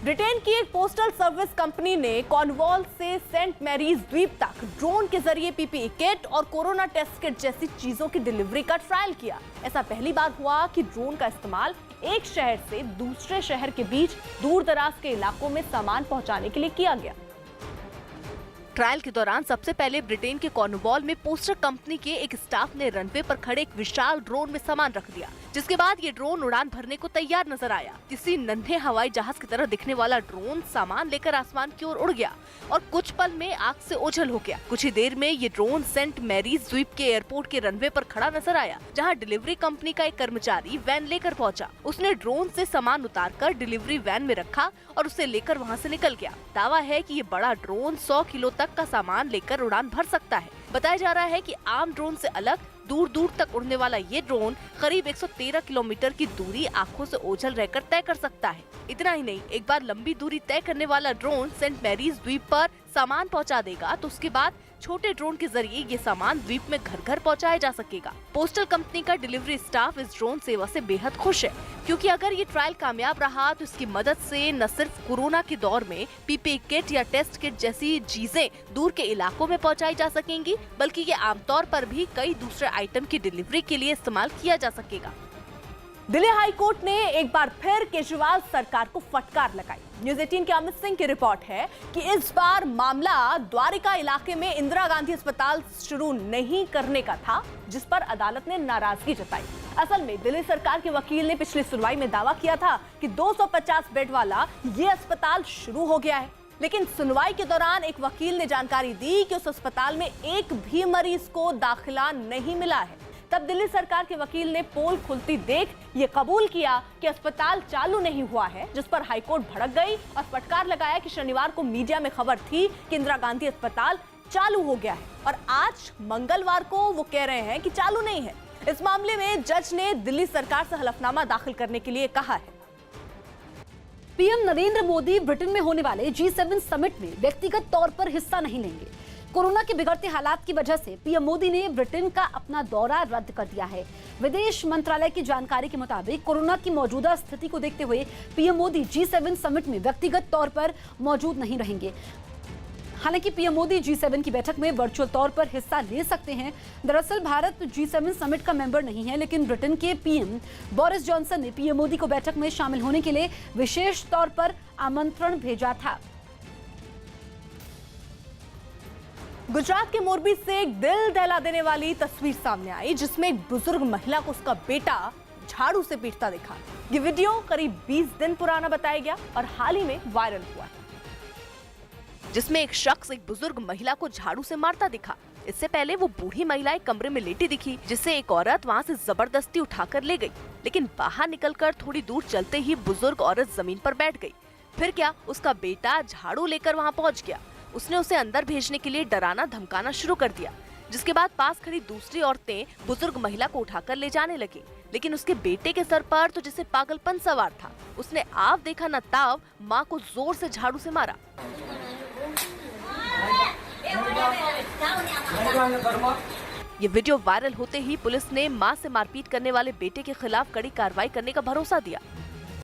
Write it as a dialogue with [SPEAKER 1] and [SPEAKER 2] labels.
[SPEAKER 1] Britain की एक postal service company ने कॉर्नवॉल से सेंट मैरीज द्वीप तक ड्रोन के जरिए पीपीई किट और कोरोना टेस्ट किट जैसी चीजों की डिलीवरी का ट्रायल किया। ऐसा पहली बार हुआ कि ड्रोन का इस्तेमाल एक शहर से दूसरे शहर के बीच दूर दराज के इलाकों में सामान पहुंचाने के लिए किया गया। ट्रायल के दौरान सबसे पहले ब्रिटेन के कॉर्नवॉल में पोस्टर कंपनी के एक स्टाफ ने रनवे पर खड़े एक विशाल ड्रोन में सामान रख दिया, जिसके बाद ये ड्रोन उड़ान भरने को तैयार नजर आया। किसी नन्हे हवाई जहाज की तरह दिखने वाला ड्रोन सामान लेकर आसमान की ओर उड़ गया और कुछ पल में आग से ओझल हो गया। कुछ ही देर में ये ड्रोन सेंट मैरीज द्वीप के एयरपोर्ट के रनवे पर खड़ा नजर आया, जहाँ डिलीवरी कंपनी का एक कर्मचारी वैन लेकर पहुँचा। उसने ड्रोन से सामान उतारकर डिलीवरी वैन में रखा और उसे लेकर वहाँ से निकल गया। दावा है कि ये बड़ा ड्रोन 100 किलो तक का सामान लेकर उड़ान भर सकता है। बताया जा रहा है कि आम ड्रोन से अलग दूर दूर तक उड़ने वाला ये ड्रोन करीब 113 किलोमीटर की दूरी आंखों से ओझल रहकर तय कर सकता है। इतना ही नहीं, एक बार लंबी दूरी तय करने वाला ड्रोन सेंट मैरीज द्वीप पर सामान पहुंचा देगा तो उसके बाद छोटे ड्रोन के जरिए ये सामान द्वीप में घर घर पहुंचाया जा सकेगा। पोस्टल कंपनी का डिलीवरी स्टाफ इस ड्रोन सेवा से बेहद खुश है, क्योंकि अगर ये ट्रायल कामयाब रहा तो इसकी मदद से न सिर्फ कोरोना के दौर में पीपीई किट या टेस्ट किट जैसी चीजें दूर के इलाकों में पहुंचाई जा सकेंगी, बल्कि ये आमतौर पर भी कई दूसरे आइटम की डिलीवरी के लिए इस्तेमाल किया जा सकेगा। दिल्ली हाई कोर्ट ने एक बार फिर केजरीवाल सरकार को फटकार लगाई। न्यूज़ 18 के अमित सिंह की रिपोर्ट है कि इस बार मामला द्वारिका इलाके में इंदिरा गांधी अस्पताल शुरू नहीं करने का था, जिस पर अदालत ने नाराजगी जताई। असल में दिल्ली सरकार के वकील ने पिछली सुनवाई में दावा किया था कि 250 बेड वाला ये अस्पताल शुरू हो गया है, लेकिन सुनवाई के दौरान एक वकील ने जानकारी दी कि उस अस्पताल में एक भी मरीज को दाखिला नहीं मिला है। तब दिल्ली सरकार के वकील ने पोल खुलती देख ये कबूल किया कि अस्पताल चालू नहीं हुआ है, जिस पर हाईकोर्ट भड़क गई और फटकार लगाया कि शनिवार को मीडिया में खबर थी कि इंदिरा गांधी अस्पताल चालू हो गया है और आज मंगलवार को वो कह रहे हैं कि चालू नहीं है। इस मामले में जज ने दिल्ली सरकार से हलफनामा दाखिल करने के लिए कहा है।
[SPEAKER 2] पीएम नरेंद्र मोदी ब्रिटेन में होने वाले G7 समिट में व्यक्तिगत तौर पर हिस्सा नहीं लेंगे। कोरोना के बिगड़ते हालात की वजह से पीएम मोदी ने ब्रिटेन का अपना दौरा रद्द कर दिया है। विदेश मंत्रालय की जानकारी के मुताबिक कोरोना की मौजूदा स्थिति को देखते हुए पीएम मोदी G7 समिट में व्यक्तिगत तौर पर मौजूद नहीं रहेंगे। हालांकि पीएम मोदी G7 की बैठक में वर्चुअल तौर पर हिस्सा ले सकते हैं। दरअसल भारत G7 समिट का मेंबर नहीं है, लेकिन ब्रिटेन के पीएम बोरिस जॉनसन ने पीएम मोदी को बैठक में शामिल होने के लिए विशेष तौर पर आमंत्रण भेजा था।
[SPEAKER 1] गुजरात के मोरबी से एक दिल दहला देने वाली तस्वीर सामने आई, जिसमें एक बुजुर्ग महिला को उसका बेटा झाड़ू से पीटता दिखा। ये वीडियो करीब 20 दिन पुराना बताया गया और हाल ही में वायरल हुआ है, जिसमें एक शख्स एक बुजुर्ग महिला को झाड़ू से मारता दिखा। इससे पहले वो बूढ़ी महिला एक कमरे में लेटी दिखी, जिससे एक औरत वहाँ से जबरदस्ती उठाकर ले गई, लेकिन बाहर निकलकर थोड़ी दूर चलते ही बुजुर्ग औरत जमीन पर बैठ गई। फिर क्या, उसका बेटा झाड़ू लेकर वहाँ पहुँच गया। उसने उसे अंदर भेजने के लिए डराना धमकाना शुरू कर दिया, जिसके बाद पास खड़ी दूसरी औरतें बुजुर्ग महिला को उठाकर ले जाने लगी, लेकिन उसके बेटे के सर पर तो जैसे पागलपन सवार था। उसने आव देखा न ताव माँ को जोर से झाड़ू से मारा। ये वीडियो वायरल होते ही पुलिस ने मां से मारपीट करने वाले बेटे के खिलाफ कड़ी कार्रवाई करने का भरोसा दिया।